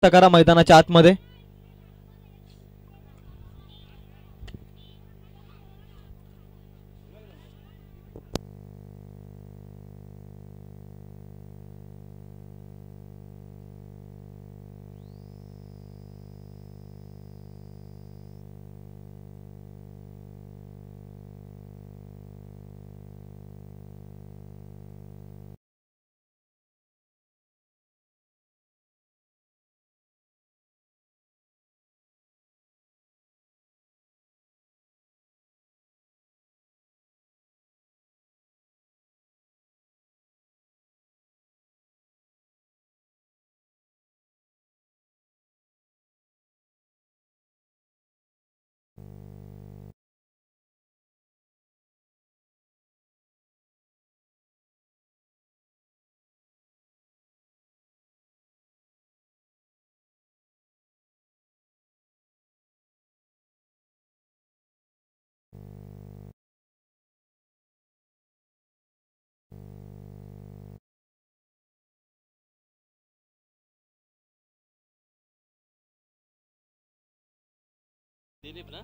व्यक्त करा मैदानाच्या आतमध्ये.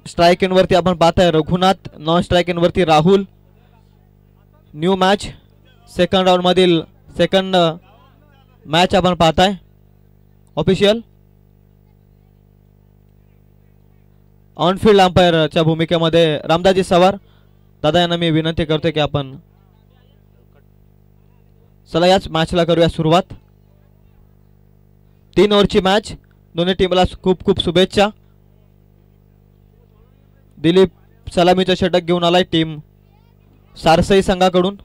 स्ट्राइक एंड वरती आपण पाहताय रघुनाथ, नॉन स्ट्राइक एंड वरती Rahul. New match second round मधील सेकंड मॅच आपण पाहताय. ऑफिशियल ऑन फील्ड अंपायरच्या भूमिकेमध्ये रामदासजी सवार. दादा यांना मी विनंती करतोय की आपण चला याच मॅचला करूया सुरुवात. 3 ओव्हरची मॅच. दोन्ही टीमला खूप खूप शुभेच्छा. दिलीप सलामीचा षटक घेऊन आलाय टीम सारसई संघाकडून.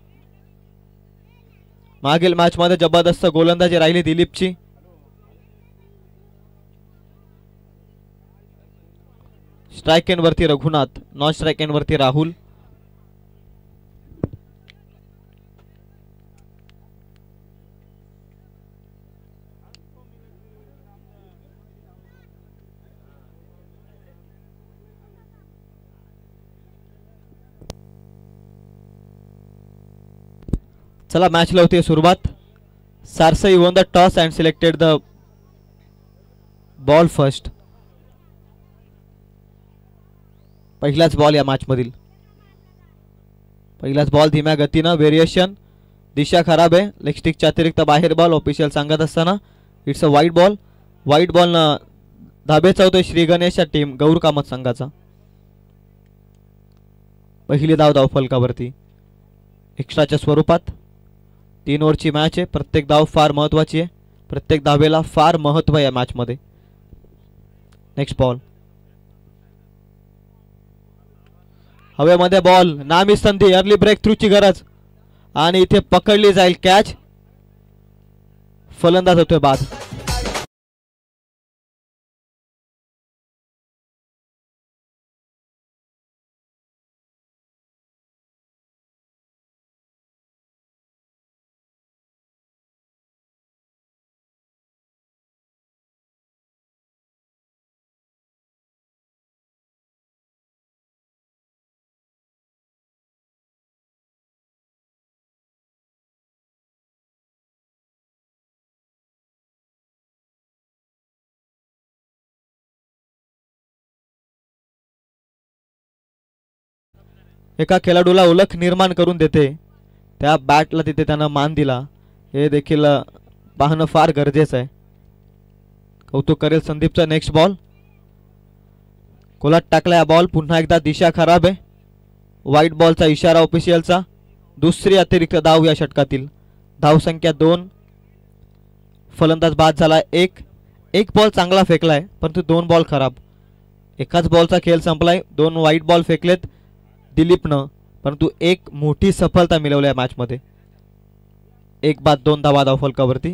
मागील मॅच मध्ये जबरदस्त गोलंदाजी राहिली दिलीपची. स्ट्राइक एंड वरती रघुनाथ, नॉन स्ट्राइक एंड वरती राहुल. चला मॅचला होती सुरुवात. Sarsai won the toss and selected the ball first. पहिलाच बॉल या मॅच मधील. पहिलाच बॉल धीम्या गतीनं. व्हेरिएशन दिशा खराब आहे. लेग स्टिकच्या अतिरिक्त बाहेर बॉल. ऑफिशियल सांगत असताना it's a white ball. White ball धाबे चौथे श्री गणेश टीम गौर कामत संघाचा. पहिली धाव फलकावरती एक्स्ट्राच्या स्वरूपात. 3 ओव्हरची मॅच आहे. प्रत्येक धाव फार महत्वाची आहे. प्रत्येक धावेला फार महत्व आहे या मॅच मध्ये. Next ball. हवेमध्ये बॉल. नामी संधी. अर्ली ब्रेक थ्रूची गरज आणि इथे पकडली जाईल कॅच. फलंदाज होतोय बाद. एका खेळाडूला ओळख निर्माण करून देते. त्या बॅटला तिथे त्यानं मान दिला. हे देखील पाहणं फार गरजेचं आहे. कौतुक करेल संदीपचा. Next ball. कोलाट टाकला. बॉल पुन्हा एकदा दिशा खराब आहे. व्हाईट बॉलचा इशारा ऑफिशियलचा. दुसरी अतिरिक्त धाव या षटकातील. धाव संख्या 2. फलंदाज बाद झाला. एक बॉल चांगला फेकलाय परंतु 2 बॉल खराब. एकाच बॉलचा खेळ संपलाय. 2 व्हाईट बॉल फेकलेत दिलीपनं परंतु एक मोठी सफलता मिळवली मॅच मध्ये. 1 बाद 2 धावा धाव फलकावरती.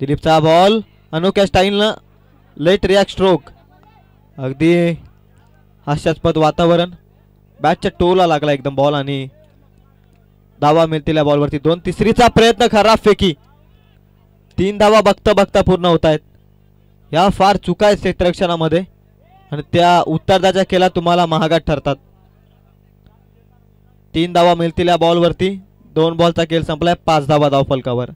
दिलीपचा बॉल अनोख्या स्टाईलनं लेट रिॲक्ट स्ट्रोक. अगदी हास्यास्पद वातावरण. बॅटच्या टोला लागला एकदम बॉल आणि धावा मिळतील या बॉलवरती. 2. तिसरीचा प्रयत्न खराब फेकी. 3 धावा बघता बघता पूर्ण होत आहेत. या फार चुका आहेत क्षेत्ररक्षणामध्ये आणि त्या उत्तरदाच्या खेळात तुम्हाला महागात ठरतात. 3 धावा मिळतील या बॉलवरती. 2 बॉलचा खेळ संपलाय. 5 धावा धाव फलकावर.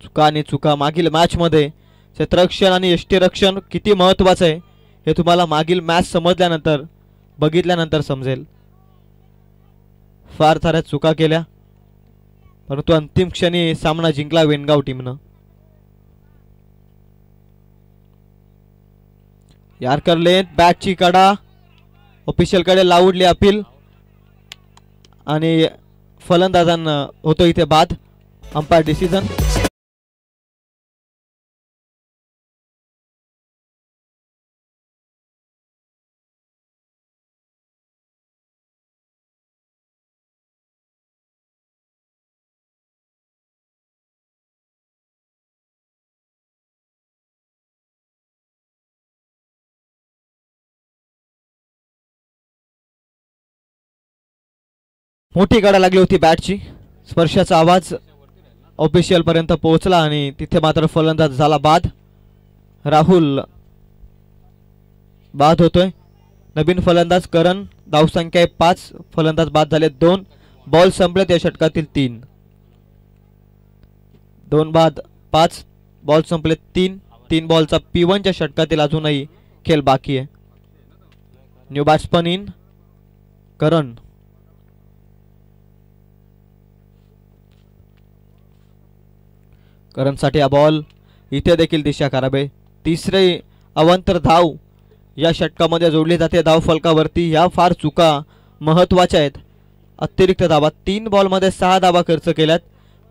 चुका आणि चुका मागील मॅच मध्ये क्षेत्ररक्षण आणि यष्टीरक्षण किती महत्त्वाचं आहे हे तुम्हाला मागील मॅच समजल्यानंतर बघितल्यानंतर समजेल. फार साऱ्या चुका केल्या परंतु अंतिम क्षणी सामना जिंकला वेणगाव टीमनं. यार्कर लेंथ बॅटची कडा ऑफिशियल कडे लावडली अपील आणि फलंदाजांना होतो इथे बाद. Umpire decision. मोठी कडा लागली होती बॅटची. स्पर्शाचा आवाज ऑफिशियल पर्यंत पोहोचला आणि तिथे मात्र फलंदाज झाला बाद. राहुल बाद होतोय. नवीन फलंदाज करण. धावसंख्या आहे 5. फलंदाज बाद झाले 2. बॉल संपलेत या षटकातील 3. 2 बाद 5. बॉल संपले 3. 3 बॉलचा P1 च्या षटकातील अजूनही खेळ बाकी आहे. न्यू बॅट्समन इन करण. करणसाठी हा बॉल. इथे देखील दिशा खराब आहे. तिसरे अवांतर धाव या षटकामध्ये जोडली जाते धाव फलकावरती. या फार चुका महत्त्वाच्या आहेत. अतिरिक्त धावा 3 बॉलमध्ये 6 धावा खर्च केल्यात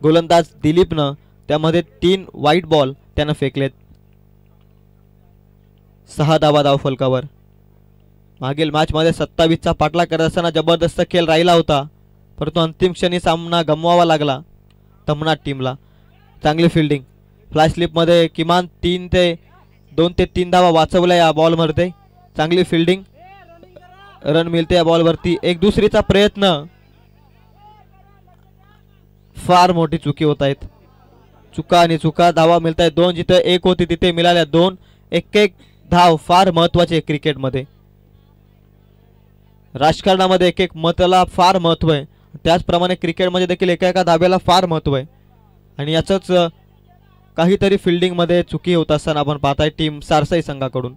गोलंदाज दिलीपनं. त्यामध्ये 3 वाईट बॉल त्यानं फेकलेत. 6 धावा धाव फलकावर. मागील मॅचमध्ये 27चा पाठलाग करत असताना जबरदस्त खेळ राहिला होता परंतु अंतिम क्षणी सामना गमवावा लागला तमनाट टीमला. चांगली फिल्डिंग. फ्लाय स्लिपमध्ये किमान 2 ते 3 धावा वाचवल्या या बॉलमध्ये. चांगली फिल्डिंग. रन मिळते या बॉलवरती. एक दुसरीचा प्रयत्न. फार मोठी चुकी होत आहेत. चुका आणि चुका. धावा मिळत आहेत 2. जिथे 1 होती तिथे मिळाल्या 2. एक धाव फार महत्वाची आहे क्रिकेटमध्ये. राजकारणामध्ये एक मताला फार महत्व आहे त्याचप्रमाणे क्रिकेटमध्ये देखील एका धाब्याला फार महत्व आहे आणि याचंच काहीतरी फिल्डिंगमध्ये चुकी होत असताना आपण पाहताय टीम सारसाई संघाकडून.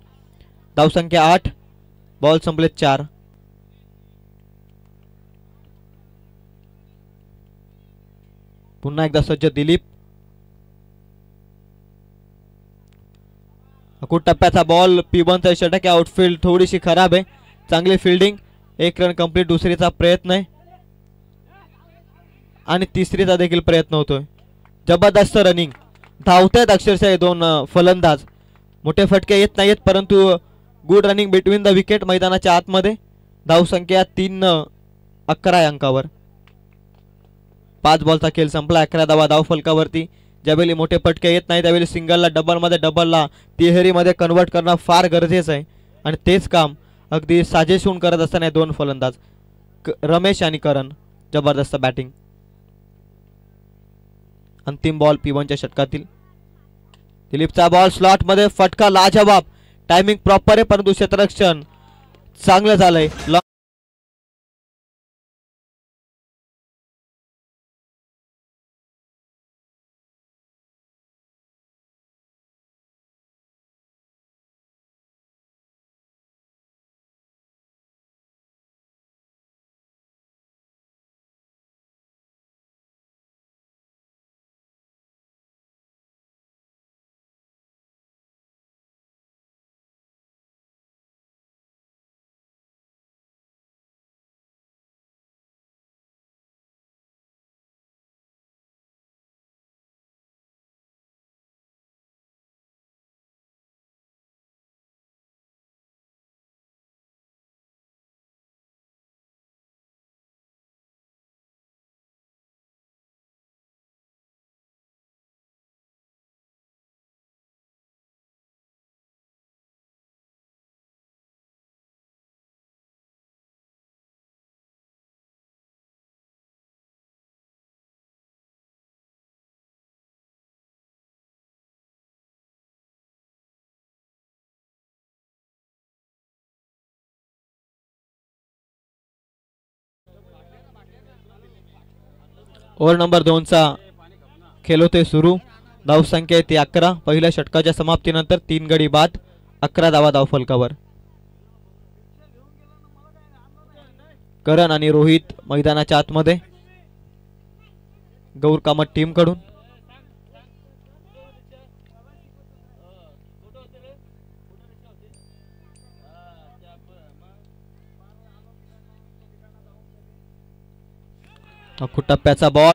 धावसंख्या 8. बॉल संपले 4. पुन्हा एकदा सज्ज दिलीप. अकुट टप्प्याचा बॉल P1 चा षटक. आउटफील्ड थोडीशी खराब आहे. चांगली फिल्डिंग. 1 run complete. दुसरीचा प्रयत्न आहे आणि तिसरीचा देखील प्रयत्न होतोय. जबरदस्त रनिंग. धावतायत अक्षरशः हे 2 फलंदाज. मोठे फटके येत नाहीत परंतु good running between the wicket. मैदानाच्या आतमध्ये. धावसंख्या 3-11 अंकावर. 5 बॉलचा खेळ संपला. 11 धावा धाव फलकावरती. ज्यावेळी मोठे फटके येत नाही त्यावेळी सिंगलला डबलमध्ये डबलला तिहेरीमध्ये कन्वर्ट करणं फार गरजेचं आहे आणि तेच काम अगदी साजेश होऊन करत असताना 2 फलंदाज रमेश आणि करण. जबरदस्त बॅटिंग. अंतिम बॉल P1 च्या षटकातील. दिलीपचा बॉल स्लॉट मध्ये. फटका लाजवाब. टायमिंग प्रॉपर आहे परंतु क्षेत्ररक्षण चांगलं झालंय. ओव्हर नंबर 2 चा खेळ होते सुरू. धावसंख्या येते 11. पहिल्या षटकाच्या समाप्तीनंतर 3 गडी बाद, 11 धावा धावफलकावर. करण आणि रोहित मैदानाच्या आतमध्ये गौर कामत टीम कडून. टप्प्याचा बॉल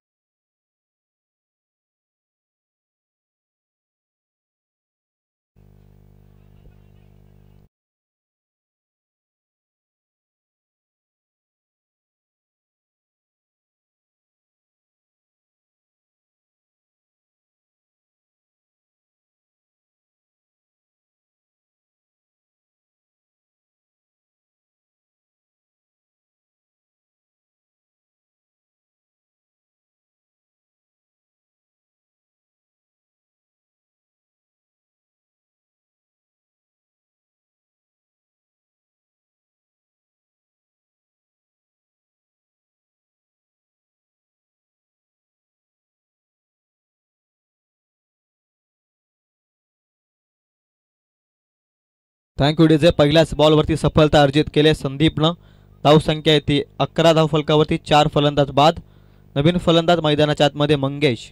थँक्यू डीजे. पहिल्याच बॉलवरती सफलता अर्जित केले संदीपनं. धावसंख्या येते 11 धावफलकावरती, 4 फलंदाज बाद. नवीन फलंदाज मैदानाच्या आतमध्ये मंगेश.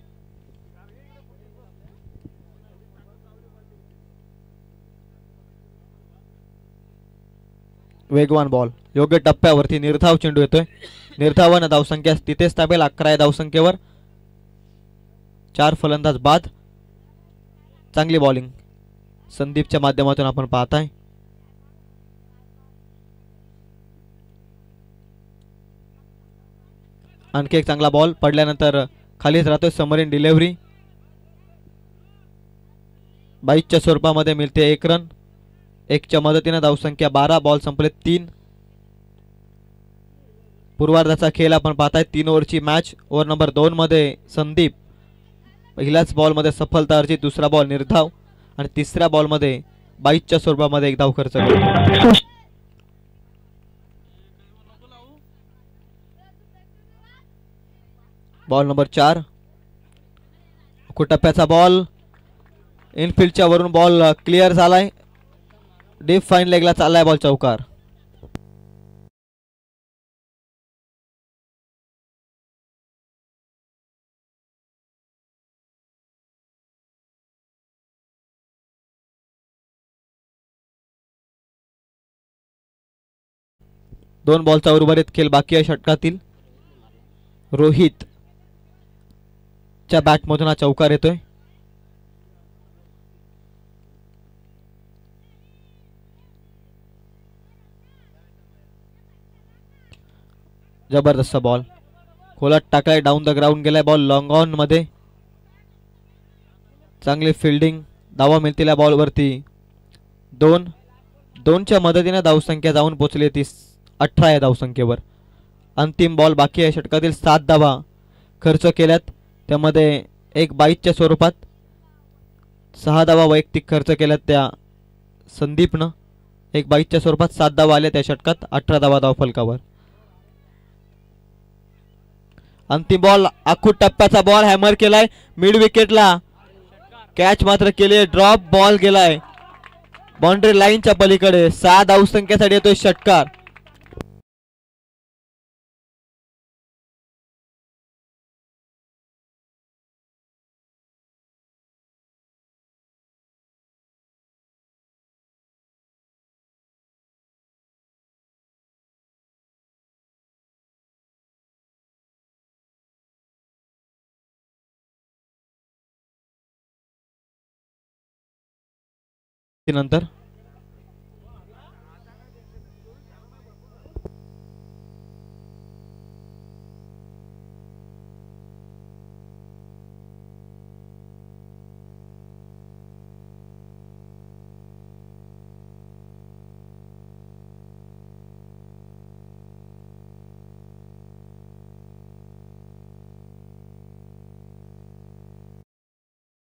वेगवान बॉल योग्य टप्प्यावरती निर्धाव चेंडू येतोय. निर्धावानं धावसंख्या तिथेच ताबेल 11 धावसंख्येवर, 4 फलंदाज बाद. चांगली बॉलिंग संदीपच्या माध्यमातून आपण पाहताय. आणखी एक चांगला बॉल पडल्यानंतर खालीच राहतोय. समरीन डिलिव्हरी 22च्या स्वरूपामध्ये मिळते 1 रन. 1च्या मदतीने धावसंख्या 12. बॉल संपले 3. पूर्वार्धाचा खेळ आपण पाहताय. 3 ओव्हरची मॅच. ओव्हर नंबर 2 मध्ये संदीप पहिल्याच बॉलमध्ये सफलता अर्जित, दुसरा बॉल निर्धाव आणि तिसऱ्या बॉलमध्ये 22च्या स्वरूपामध्ये 1 धाव खर्च केला. बॉल नंबर 4 टप्प्याचा बॉल इनफिल्डच्या वरून बॉल क्लिअर झालाय. डीप फाईन लेगला चाललाय बॉल चौकार. दोन बॉलचा उर्वरित खेळ बाकी आहे षटकातील. रोहित च्या बॅट मधून हा चौकार येतोय. जबरदस्त बॉल खोलात टाकलाय. डाऊन द ग्राउंड गेलाय बॉल लॉंग ऑन मध्ये. चांगली फिल्डिंग. धावा मिळतील या बॉल वरती 2च्या मदतीने धावसंख्या जाऊन पोहोचली ती 18 या धावसंख्येवर. अंतिम बॉल बाकी आहे षटकातील. 7 धावा खर्च केल्यात, त्यामध्ये 1 22च्या स्वरूपात. 6 धावा वैयक्तिक खर्च केल्यात त्या संदीपनं. 1 22च्या स्वरूपात 7 धावा आल्या त्या षटकात. 18 धावा धावफलकावर. अंतिम बॉल आखूड टप्प्याचा बॉल हॅमर केलाय मिड विकेटला. कॅच मात्र केली. ड्रॉप बॉल गेलाय बाउंड्री लाईनच्या पलीकडे. 6 धावसंख्येसाठी येतोय षटकार. नंतर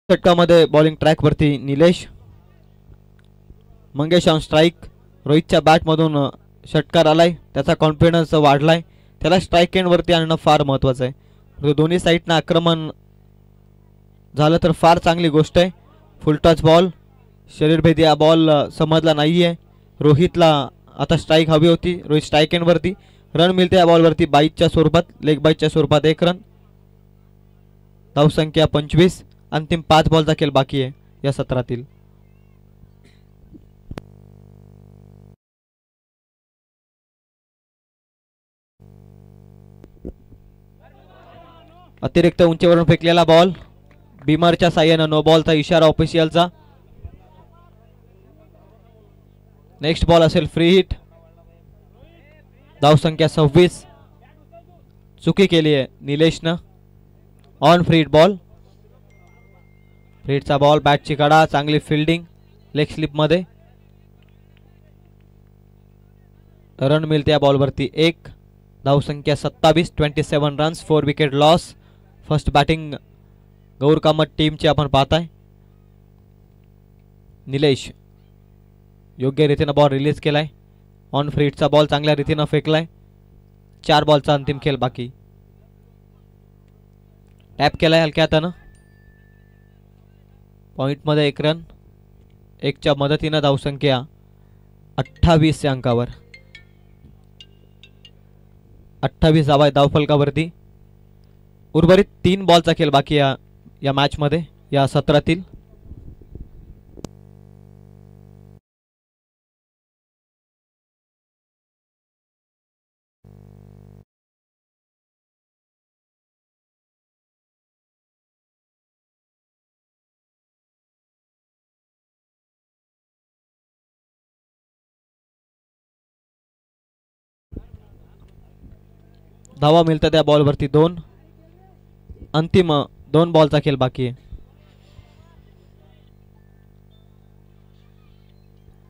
षटकामध्ये बॉलिंग ट्रॅक वरती निलेश. Mangesh on strike. रोहितच्या बॅट मधून षटकार आलाय. त्याचा कॉन्फिडन्स वाढलाय. त्याला स्ट्राइक एंड वरती आणणं फार महत्वाचं आहे. दोन्ही साईडनं आक्रमण झालं तर फार चांगली गोष्ट आहे. फुल टच बॉल, शरीरभेदी हा बॉल समजला नाही आहे. रोहितला आता स्ट्राईक हवी होती. रोहित स्ट्राईक एंडवरती. रन मिळते या बॉलवरती बाईटच्या स्वरूपात, लेग बाईटच्या स्वरूपात 1 रन. धावसंख्या 25. अंतिम 5 बॉलचा खेळ बाकी आहे या सत्रातील. अतिरिक्त उंचीवरून फेकलेला बॉल, बीमरच्या साह्यानं नो बॉलचा इशारा ऑफिशियलचा. नेक्स्ट बॉल असेल फ्री हिट. धावसंख्या 26. चुकी केली आहे निलेशनं. On free hit ball. Free हिटचा बॉल, बॅटची कडा, चांगली फिल्डिंग लेग स्लिप मध्ये. रन मिळते या बॉलवरती 1. धावसंख्या 27. 27 runs, 4 wicket loss. First batting Gaur Kamat टीमची आपण पाहताय. निलेश योग्य रीतीनं बॉल रिलीज केलाय. ऑन फ्री हिटचा बॉल चांगल्या रीतीनं फेकलाय. 4 बॉलचा अंतिम खेळ बाकी. टॅप केलाय हलक्या हातानं. पॉइंटमध्ये 1 रन. 1च्या मदतीनं धावसंख्या 28 या अंकावर. 28 धावा धावफलकावरती. उर्वरित 3 बॉलचा खेळ बाकी या मॅच मध्ये, या सत्रातील. धावा मिळतात त्या बॉलवरती 2. अंतिम 2 बॉलचा खेळ बाकी आहे.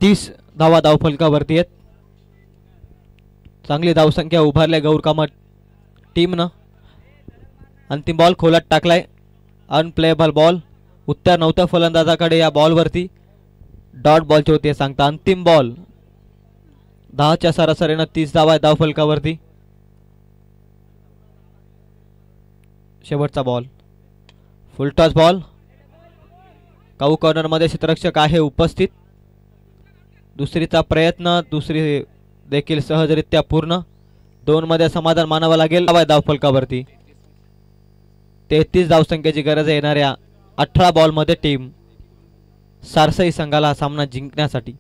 30 धावा धावफलकावरती आहेत. चांगली धावसंख्या उभारल्या गौर कामत टीमनं. अंतिम बॉल खोलात टाकलाय. Unplayable ball. उत्तर नव्हतं फलंदाजाकडे या बॉलवरती. डॉट बॉलचे होते सांगता. अंतिम बॉल. 10च्या सरासरीनं 30 धावा धावफलकावरती. शेवटचा बॉल, फुल टॉस बॉल. काऊ कॉर्नर मध्ये क्षेत्ररक्षक आहे उपस्थित. दुसरीचा प्रयत्न, दुसरी देखील सहजरित्या पूर्ण. 2 मध्ये समाधान मानावं लागेल धावफलकावरती. 33 धावसंख्येची गरज आहे येणाऱ्या 18 बॉल मध्ये टीम सारसई संघाला हा सामना जिंकण्यासाठी.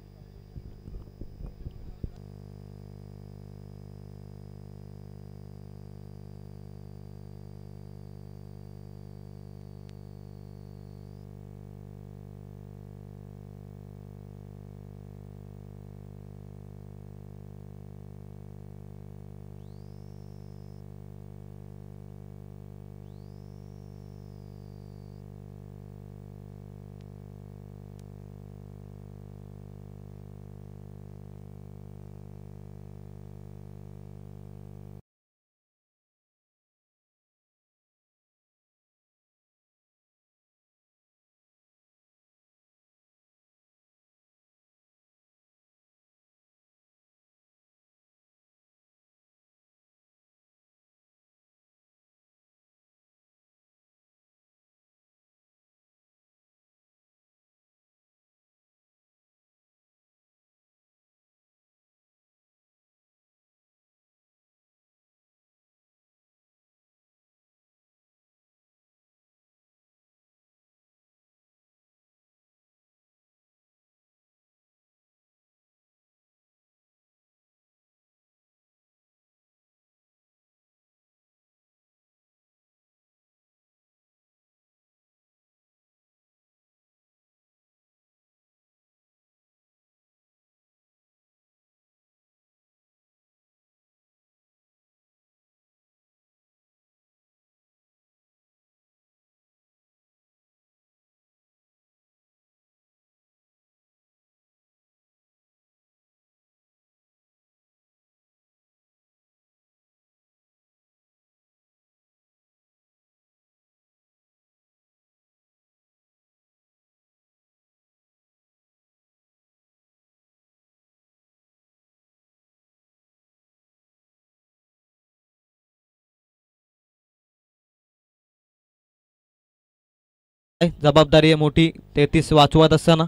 जबाबदारी आहे मोठी 33 वाचवत असताना.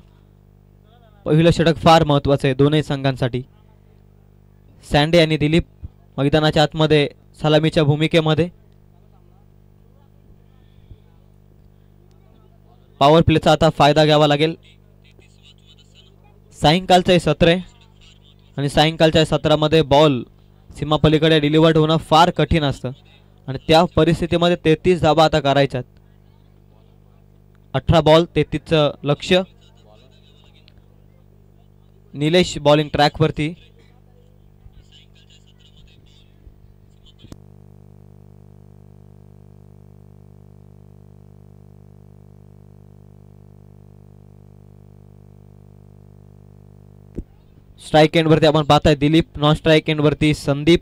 पहिलं षटक फार महत्वाचं आहे दोन्ही संघांसाठी. सँडे आणि दिलीप मैदानाच्या आतमध्ये सलामीच्या भूमिकेमध्ये. पॉवर प्लेचा आता फायदा घ्यावा लागेल. सायंकाळचं हे सत्र आहे आणि सायंकाळच्या सत्रामध्ये बॉल सीमापलीकडे डिलिव्हर्ड होणं फार कठीण असतं आणि त्या परिस्थितीमध्ये 33 धाबा आता करायच्यात. 18 बॉल 33चं लक्ष. निलेश बॉलिंग ट्रॅकवरती. स्ट्राइक एंड वरती आपण पाहताय दिलीप, नॉन स्ट्राइक एंड वरती संदीप.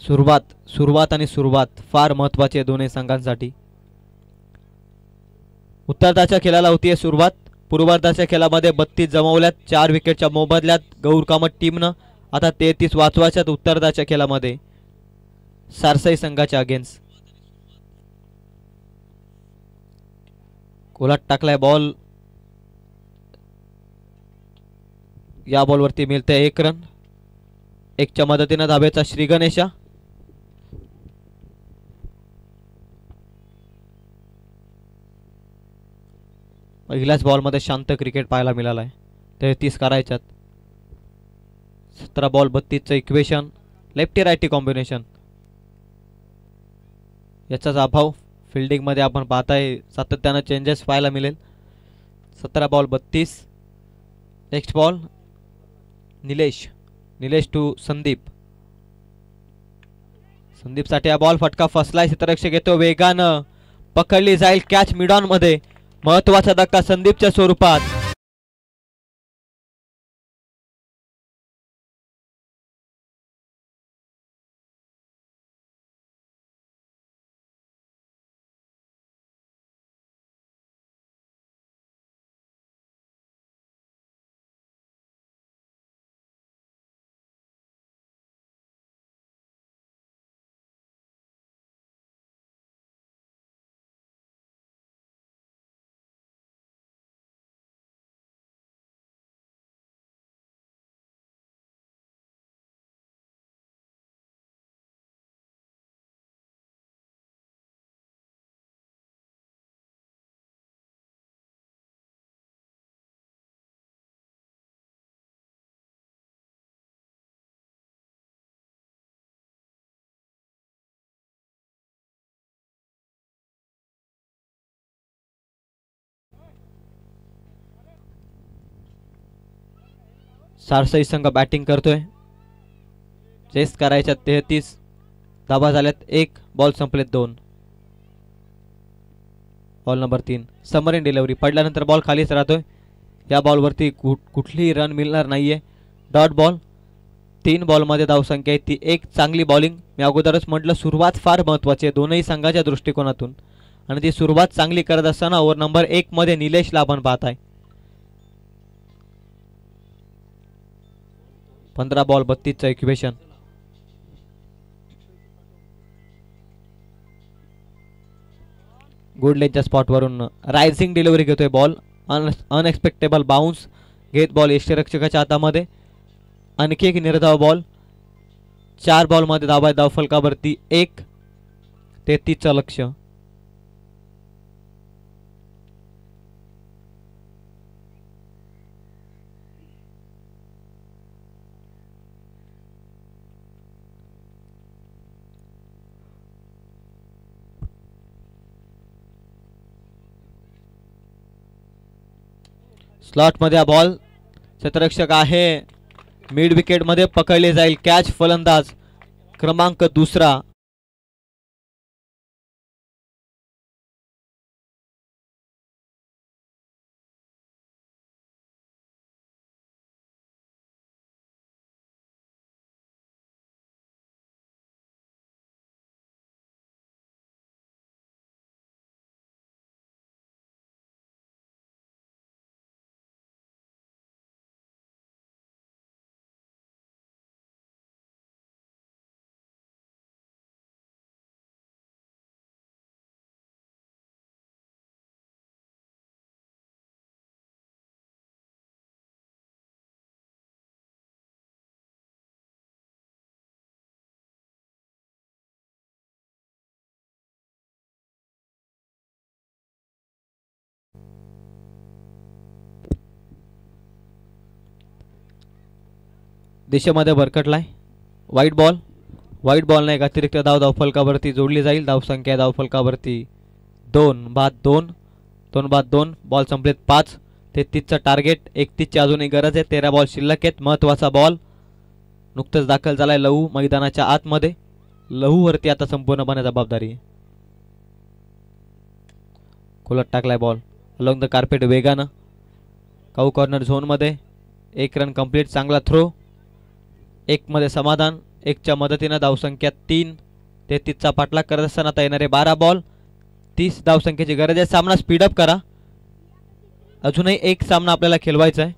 सुरुवात फार महत्वाची आहे दोन्ही संघांसाठी. उत्तरार्धाच्या खेळाला होतीये सुरुवात. पूर्वार्धाच्या खेळामध्ये 32 जमवल्यात 4 विकेटच्या मोबदल्यात गौर कामत टीमनं. आता 33 वाचवायच्यात उत्तरार्धाच्या खेळामध्ये सारसाई संघाच्या अगेन्स्ट. कोलाट टाकलाय बॉल. या बॉलवरती मिळते 1 रन. 1च्या मदतीनं धाब्याचा श्री गणेशा. पहिल्याच बॉलमध्ये शांत क्रिकेट पाहायला मिळालाय. 33 करायच्यात. 17 बॉल 32चं इक्वेशन. लेफ्टी रायटी कॉम्बिनेशन याचाच अभाव फिल्डिंगमध्ये आपण पाहताय. सातत्यानं चेंजेस पाहायला मिळेल. 17 ball 32. Next ball Nilesh to Sandeep. संदीपसाठी हा बॉल फटका फसलाय. क्षेत्ररक्षक येतो वेगानं. पकडली जाईल कॅच मिडॉन मध्ये. महत्वाचा धक्का संदीपच्या स्वरूपात. सारसाई संघ बॅटिंग करतोय. चेस करायच्या 33 धाबा झाल्यात. 1 बॉल संपलेत 2. बॉल नंबर 3 समर डिलिव्हरी पडल्यानंतर बॉल खालीच राहतोय. या बॉलवरती कुठलीही रन मिळणार नाहीये. Dot ball. 3 बॉलमध्ये धावसंख्या आहे ती 1. चांगली बॉलिंग. मी अगोदरच म्हटलं सुरुवात फार महत्वाची आहे दोनही संघाच्या दृष्टिकोनातून आणि ती सुरुवात चांगली करत असताना ओव्हर नंबर 1 मध्ये निलेशला आपण पाहताय. 15 बॉल 32चं इक्वेशन. गुड लेनच्या स्पॉटवरून रायझिंग डिलिव्हरी घेतोय बॉल. अनएक्सपेक्टेबल बाउन्स घेत बॉल यष्टीरक्षकाच्या हातामध्ये. आणखी एक निर्धाव बॉल. 4 बॉलमध्ये धावा धावफलकावरती 1. 33चं लक्ष. स्लॉट मध्ये हा बॉल. क्षेत्ररक्षक आहे. मिड विकेट मध्ये पकडले जाईल कॅच. फलंदाज क्रमांक 2. दिशेमध्ये भरकटलाय. वाईट बॉल. वाईट बॉलने एक अतिरिक्त धाव धावफलकावरती जोडली जाईल. धावसंख्या धावफलकावरती 2-2. 2-2. बॉल संपलेत 5. 33चं टार्गेट. 31ची अजूनही गरज आहे. 13 बॉल शिल्लक आहेत. महत्त्वाचा बॉल नुकतंच दाखल झालाय लहू मैदानाच्या आतमध्ये. लहूवरती आता संपूर्णपणे जबाबदारी आहे. खोलत टाकलाय बॉल अलॉंग द कार्पेट वेगानं. काऊ कॉर्नर झोनमध्ये 1 रन कंप्लीट. चांगला थ्रो. 1 मध्ये समाधान. 1च्या मदतीनं धावसंख्या 3. 33चा पाठलाग करत असताना आता येणारे 12 बॉल. 30 धावसंख्येची गरज आहे. सामना स्पीडअप करा. अजूनही एक सामना आपल्याला खेळवायचा आहे,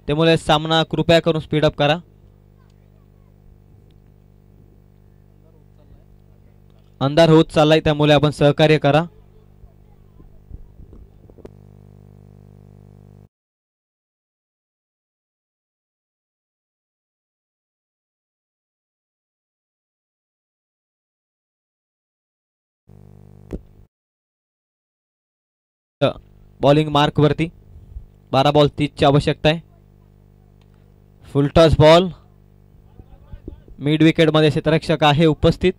त्यामुळे सामना कृपया करून स्पीडअप करा. अंधार होत चाललाय, त्यामुळे आपण सहकार्य करा. बॉलिंग मार्क वरती 12 बॉल 30 ची आवश्यकता आहे. Full toss ball. Mid wicket मध्ये क्षेत्ररक्षक आहे उपस्थित.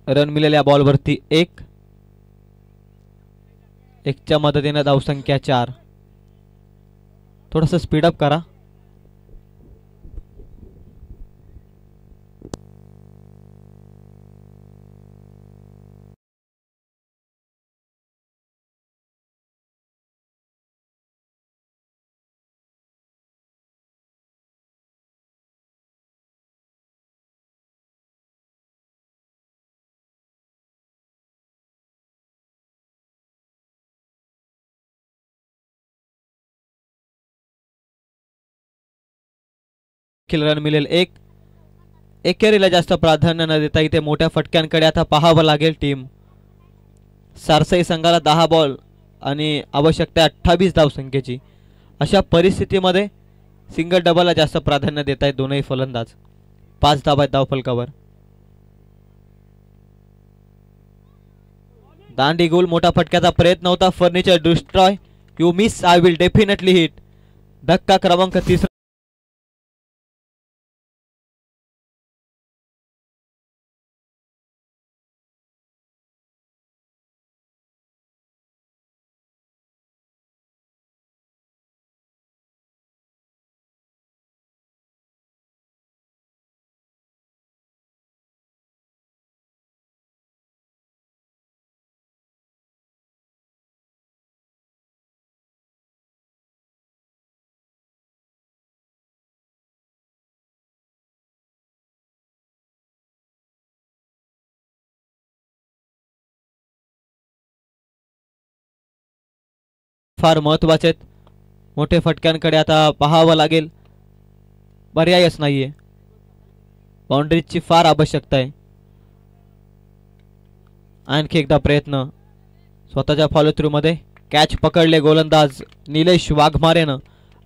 रन मिळालेल्या बॉल वरती 1. 1च्या मदतीने धावसंख्या 4. थोडंसं स्पीडअप करा. रन मिळेल 1. एकेरीला जास्त प्राधान्य न देता इथे मोठ्या फटक्यांकडे आता पाहावं लागेल टीम. सारसाई संघाला 10 बॉल आणि आवश्यकता 28 धावसंख्येची. अशा परिस्थितीमध्ये सिंगल डबलला जास्त प्राधान्य देत आहेत दोनही फलंदाज. 5 धावा आहेत धावफलकावर. दांडी गोल. मोठा फटक्याचा प्रयत्न होता. Furniture destroy. You miss. I will definitely hit. धक्का क्रमांक 3. फार महत्वाचे आहेत. मोठे फटक्यांकडे आता पाहावं लागेल. पर्यायच नाहीये. बाउंड्रीजची फार आवश्यकता आहे. आणखी एकदा प्रयत्न. स्वतःच्या फॉलो थ्रू मध्ये कॅच पकडले गोलंदाज निलेश वाघमारेनं.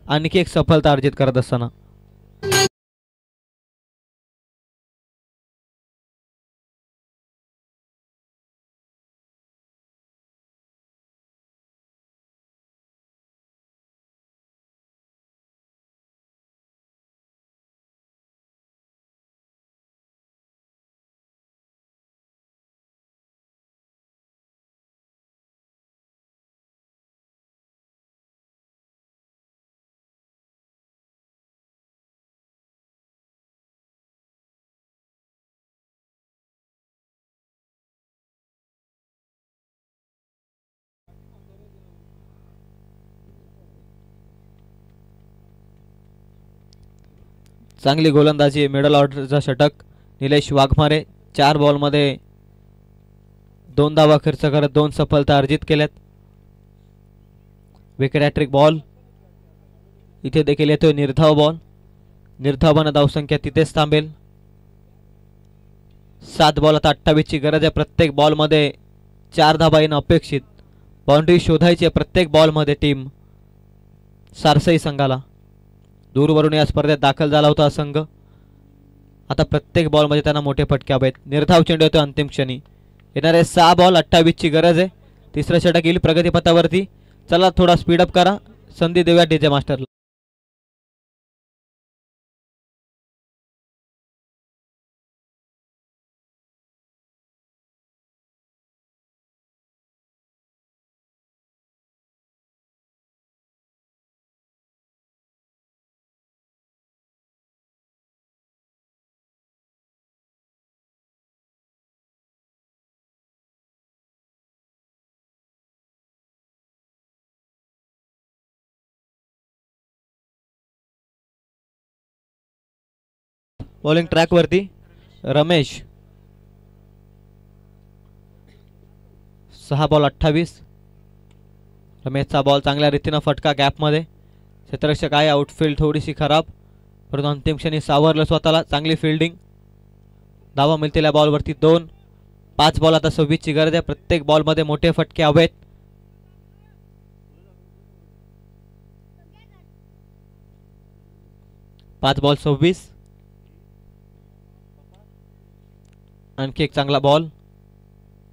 आणखी एक सफलता अर्जित करत असताना चांगली गोलंदाजी. मिडल ऑर्डरचा षटक निलेश वाघमारे. 4 बॉलमध्ये 2 धावा खर्च करत 2 सफलता अर्जित केल्यात. Wicket hat trick ball. इथे देखील येतोय निर्धाव बॉल. निर्धावानं धावसंख्या तिथेच थांबेल. 7 बॉल आता 28 ची गरज आहे. प्रत्येक बॉलमध्ये 4 धावा येणं अपेक्षित. बाउंड्री शोधायची प्रत्येक बॉलमध्ये टीम सारसाई संघाला. दूरवरून या स्पर्धेत दाखल झाला होता संघ. आता प्रत्येक बॉलमध्ये त्यांना मोठे फटके हवेत. निर्धाव चेंडू येतो अंतिम क्षणी. येणारे 6 बॉल 28 ची गरज आहे. तिसरं षटक येईल प्रगतीपथावरती. चला थोडा स्पीडअप करा. संधी देऊया डीजे मास्टरला. बॉलिंग ट्रॅक वरती रमेश 6 बॉल 28. रमेशचा बॉल चांगल्या रीतीनं फटका गॅपमध्ये. क्षेत्ररक्षक आहे आउटफील्ड थोडीशी खराब परंतु अंतिम क्षणी सावरलं स्वतःला. चांगली फिल्डिंग. धावा मिळतील या बॉलवरती 2. 5 बॉल आता 26 ची गरज आहे. प्रत्येक बॉलमध्ये मोठे फटके हवेत. 5 बॉल 26. आणखी एक चांगला बॉल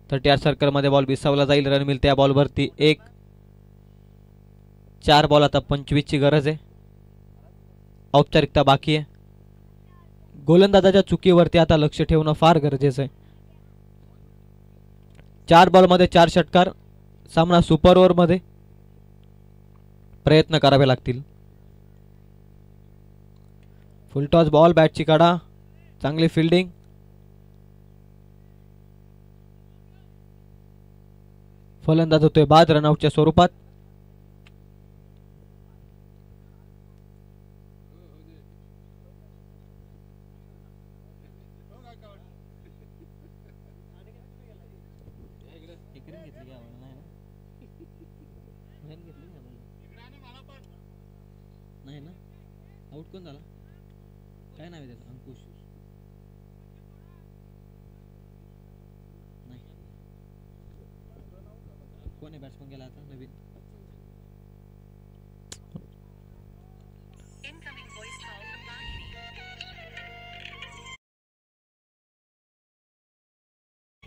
30 सर्कल मध्ये बॉल विसावला जाईल. रन मिळते या बॉलवरती 1. 4 बॉल आता 25 ची गरज आहे. औपचारिकता बाकी आहे. गोलंदाजाच्या चुकीवरती आता लक्ष ठेवणं फार गरजेचं आहे. 4 बॉल मध्ये 4 षटकार. सामना सुपर ओव्हर मध्ये प्रयत्न करावे लागतील. फुलटॉस बॉल बॅटची कडा. चांगली फिल्डिंग. फलंदाज होतोय बाद रनआउटच्या स्वरूपात. नाही ना आउट कोण झाला काय नाव आहे त्याचं अंकुश नाही कोण आहे बॅट्समन गेला आता नवीन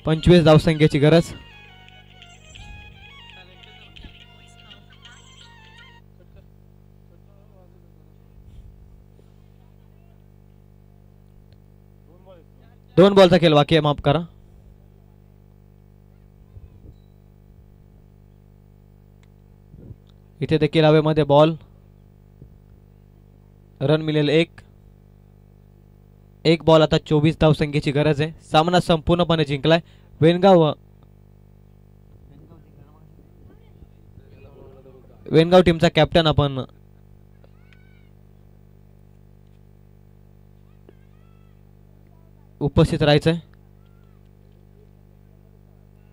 25 धावसंख्येची गरज. दोन बॉलचा खेळ बाकी आहे. माफ करा. इथे देखील हवेमध्ये बॉल. रन मिळेल 1. 1 बॉल आता 24 धावसंख्येची गरज आहे. सामना संपूर्णपणे जिंकलाय. वेनगाव टीमचा कॅप्टन आपण उपस्थित राहायचंय.